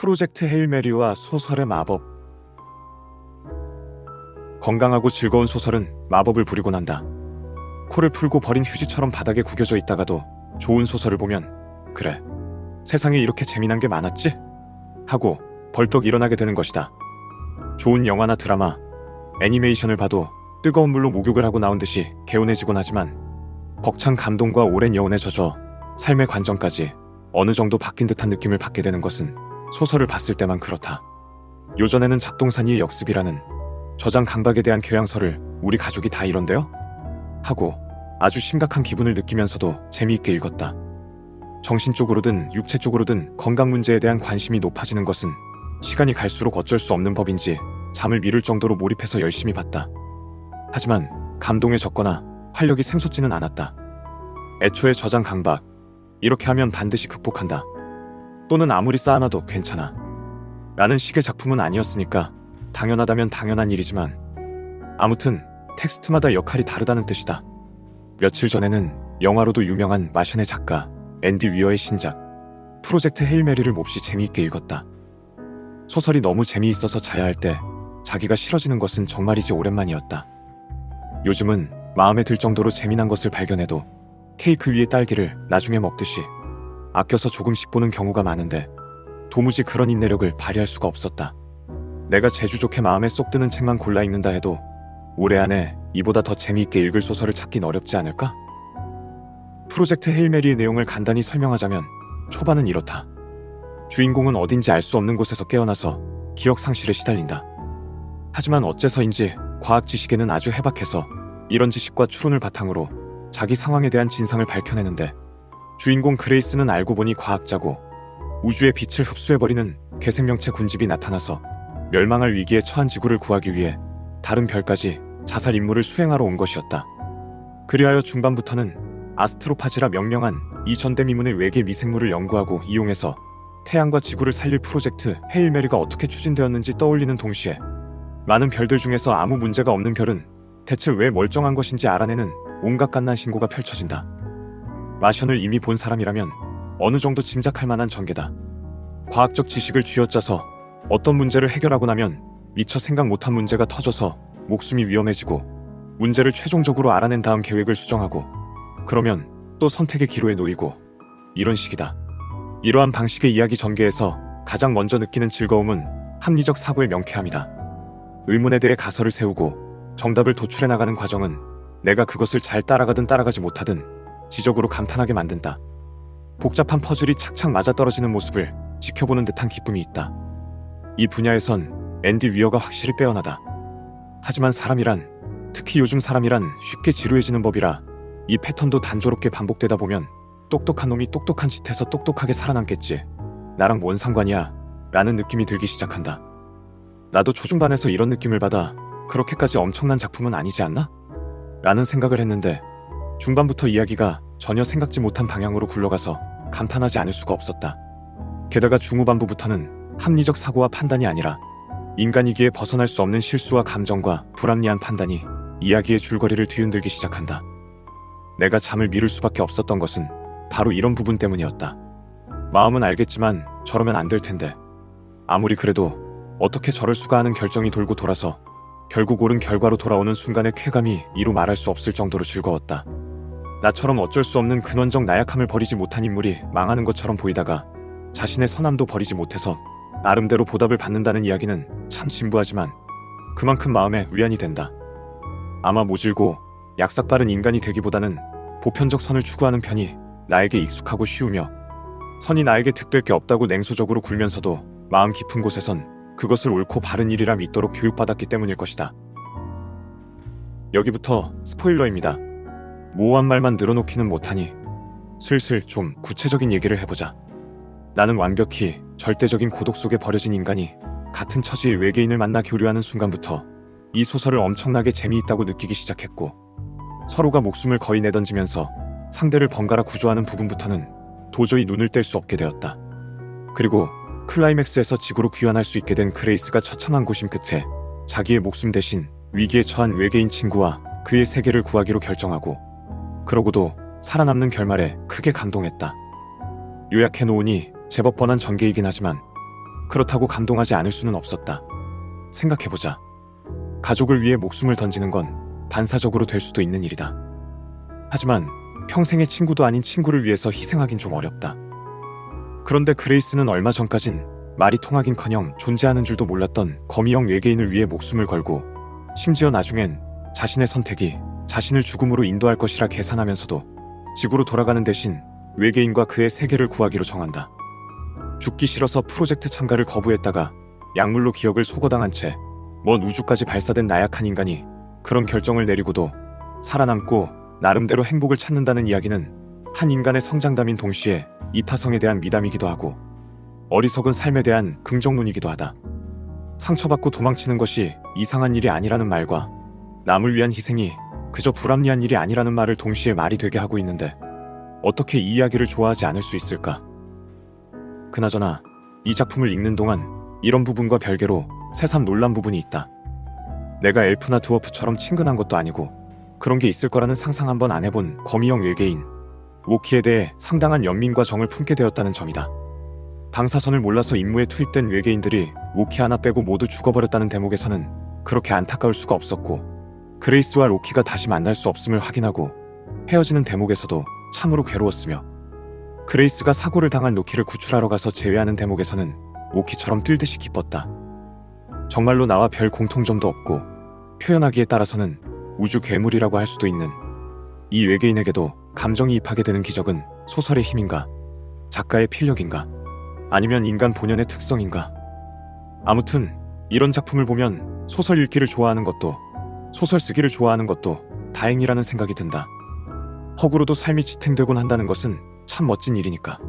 프로젝트 헤일 메리와 소설의 마법. 건강하고 즐거운 소설은 마법을 부리곤 한다. 코를 풀고 버린 휴지처럼 바닥에 구겨져 있다가도 좋은 소설을 보면 그래, 세상에 이렇게 재미난 게 많았지? 하고 벌떡 일어나게 되는 것이다. 좋은 영화나 드라마, 애니메이션을 봐도 뜨거운 물로 목욕을 하고 나온 듯이 개운해지곤 하지만 벅찬 감동과 오랜 여운에 젖어 삶의 관점까지 어느 정도 바뀐 듯한 느낌을 받게 되는 것은 소설을 봤을 때만 그렇다. 요전에는 잡동사니의 역습이라는 저장 강박에 대한 교양서를 우리 가족이 다 이런데요? 하고 아주 심각한 기분을 느끼면서도 재미있게 읽었다. 정신적으로든 육체적으로든 건강 문제에 대한 관심이 높아지는 것은 시간이 갈수록 어쩔 수 없는 법인지 잠을 미룰 정도로 몰입해서 열심히 봤다. 하지만 감동에 젖거나 활력이 샘솟지는 않았다. 애초에 저장 강박, 이렇게 하면 반드시 극복한다. 또는 아무리 쌓아놔도 괜찮아 라는 식의 작품은 아니었으니까 당연하다면 당연한 일이지만 아무튼 텍스트마다 역할이 다르다는 뜻이다. 며칠 전에는 영화로도 유명한 마션의 작가 앤디 위어의 신작 프로젝트 헤일 메리를 몹시 재미있게 읽었다. 소설이 너무 재미있어서 자야 할 때 자기가 싫어지는 것은 정말이지 오랜만이었다. 요즘은 마음에 들 정도로 재미난 것을 발견해도 케이크 위에 딸기를 나중에 먹듯이 아껴서 조금씩 보는 경우가 많은데 도무지 그런 인내력을 발휘할 수가 없었다. 내가 재주 좋게 마음에 쏙 드는 책만 골라 읽는다 해도 올해 안에 이보다 더 재미있게 읽을 소설을 찾긴 어렵지 않을까? 프로젝트 헤일 메리의 내용을 간단히 설명하자면 초반은 이렇다. 주인공은 어딘지 알 수 없는 곳에서 깨어나서 기억 상실에 시달린다. 하지만 어째서인지 과학 지식에는 아주 해박해서 이런 지식과 추론을 바탕으로 자기 상황에 대한 진상을 밝혀내는데 주인공 그레이스는 알고 보니 과학자고 우주의 빛을 흡수해버리는 괴생명체 군집이 나타나서 멸망할 위기에 처한 지구를 구하기 위해 다른 별까지 자살 임무를 수행하러 온 것이었다. 그리하여 중반부터는 아스트로파지라 명명한 이 전대미문의 외계 미생물을 연구하고 이용해서 태양과 지구를 살릴 프로젝트 헤일 메리가 어떻게 추진되었는지 떠올리는 동시에 많은 별들 중에서 아무 문제가 없는 별은 대체 왜 멀쩡한 것인지 알아내는 온갖 갓난 신고가 펼쳐진다. 마션을 이미 본 사람이라면 어느 정도 짐작할 만한 전개다. 과학적 지식을 쥐어짜서 어떤 문제를 해결하고 나면 미처 생각 못한 문제가 터져서 목숨이 위험해지고 문제를 최종적으로 알아낸 다음 계획을 수정하고 그러면 또 선택의 기로에 놓이고 이런 식이다. 이러한 방식의 이야기 전개에서 가장 먼저 느끼는 즐거움은 합리적 사고의 명쾌함이다. 의문에 대해 가설을 세우고 정답을 도출해 나가는 과정은 내가 그것을 잘 따라가든 따라가지 못하든 지적으로 감탄하게 만든다. 복잡한 퍼즐이 착착 맞아떨어지는 모습을 지켜보는 듯한 기쁨이 있다. 이 분야에선 앤디 위어가 확실히 빼어나다. 하지만 사람이란, 특히 요즘 사람이란 쉽게 지루해지는 법이라 이 패턴도 단조롭게 반복되다 보면 똑똑한 놈이 똑똑한 짓해서 똑똑하게 살아남겠지, 나랑 뭔 상관이야 라는 느낌이 들기 시작한다. 나도 초중반에서 이런 느낌을 받아 그렇게까지 엄청난 작품은 아니지 않나? 라는 생각을 했는데 중반부터 이야기가 전혀 생각지 못한 방향으로 굴러가서 감탄하지 않을 수가 없었다. 게다가 중후반부부터는 합리적 사고와 판단이 아니라 인간이기에 벗어날 수 없는 실수와 감정과 불합리한 판단이 이야기의 줄거리를 뒤흔들기 시작한다. 내가 잠을 미룰 수밖에 없었던 것은 바로 이런 부분 때문이었다. 마음은 알겠지만 저러면 안 될 텐데 아무리 그래도 어떻게 저럴 수가 하는 결정이 돌고 돌아서 결국 옳은 결과로 돌아오는 순간의 쾌감이 이루 말할 수 없을 정도로 즐거웠다. 나처럼 어쩔 수 없는 근원적 나약함을 버리지 못한 인물이 망하는 것처럼 보이다가 자신의 선함도 버리지 못해서 나름대로 보답을 받는다는 이야기는 참 진부하지만 그만큼 마음에 위안이 된다. 아마 모질고 약삭빠른 인간이 되기보다는 보편적 선을 추구하는 편이 나에게 익숙하고 쉬우며 선이 나에게 득될 게 없다고 냉소적으로 굴면서도 마음 깊은 곳에선 그것을 옳고 바른 일이라 믿도록 교육받았기 때문일 것이다. 여기부터 스포일러입니다. 모호한 말만 늘어놓기는 못하니 슬슬 좀 구체적인 얘기를 해보자. 나는 완벽히 절대적인 고독 속에 버려진 인간이 같은 처지의 외계인을 만나 교류하는 순간부터 이 소설을 엄청나게 재미있다고 느끼기 시작했고 서로가 목숨을 거의 내던지면서 상대를 번갈아 구조하는 부분부터는 도저히 눈을 뗄 수 없게 되었다. 그리고 클라이맥스에서 지구로 귀환할 수 있게 된 그레이스가 처참한 고심 끝에 자기의 목숨 대신 위기에 처한 외계인 친구와 그의 세계를 구하기로 결정하고 그러고도 살아남는 결말에 크게 감동했다. 요약해놓으니 제법 뻔한 전개이긴 하지만 그렇다고 감동하지 않을 수는 없었다. 생각해보자. 가족을 위해 목숨을 던지는 건 반사적으로 될 수도 있는 일이다. 하지만 평생의 친구도 아닌 친구를 위해서 희생하긴 좀 어렵다. 그런데 그레이스는 얼마 전까진 말이 통하긴커녕 존재하는 줄도 몰랐던 거미형 외계인을 위해 목숨을 걸고, 심지어 나중엔 자신의 선택이 자신을 죽음으로 인도할 것이라 계산하면서도 지구로 돌아가는 대신 외계인과 그의 세계를 구하기로 정한다. 죽기 싫어서 프로젝트 참가를 거부했다가 약물로 기억을 소거당한 채 먼 우주까지 발사된 나약한 인간이 그런 결정을 내리고도 살아남고 나름대로 행복을 찾는다는 이야기는 한 인간의 성장담인 동시에 이타성에 대한 미담이기도 하고 어리석은 삶에 대한 긍정문이기도 하다. 상처받고 도망치는 것이 이상한 일이 아니라는 말과 남을 위한 희생이 그저 불합리한 일이 아니라는 말을 동시에 말이 되게 하고 있는데 어떻게 이 이야기를 좋아하지 않을 수 있을까? 그나저나 이 작품을 읽는 동안 이런 부분과 별개로 새삼 놀란 부분이 있다. 내가 엘프나 드워프처럼 친근한 것도 아니고 그런 게 있을 거라는 상상 한번 안 해본 거미형 외계인 워키에 대해 상당한 연민과 정을 품게 되었다는 점이다. 방사선을 몰라서 임무에 투입된 외계인들이 로키 하나 빼고 모두 죽어버렸다는 대목에서는 그렇게 안타까울 수가 없었고, 그레이스와 로키가 다시 만날 수 없음을 확인하고 헤어지는 대목에서도 참으로 괴로웠으며, 그레이스가 사고를 당한 로키를 구출하러 가서 제외하는 대목에서는 로키처럼 뛸듯이 기뻤다. 정말로 나와 별 공통점도 없고 표현하기에 따라서는 우주 괴물이라고 할 수도 있는 이 외계인에게도 감정이 입하게 되는 기적은 소설의 힘인가? 작가의 필력인가? 아니면 인간 본연의 특성인가? 아무튼 이런 작품을 보면 소설 읽기를 좋아하는 것도 소설 쓰기를 좋아하는 것도 다행이라는 생각이 든다. 허구로도 삶이 지탱되곤 한다는 것은 참 멋진 일이니까.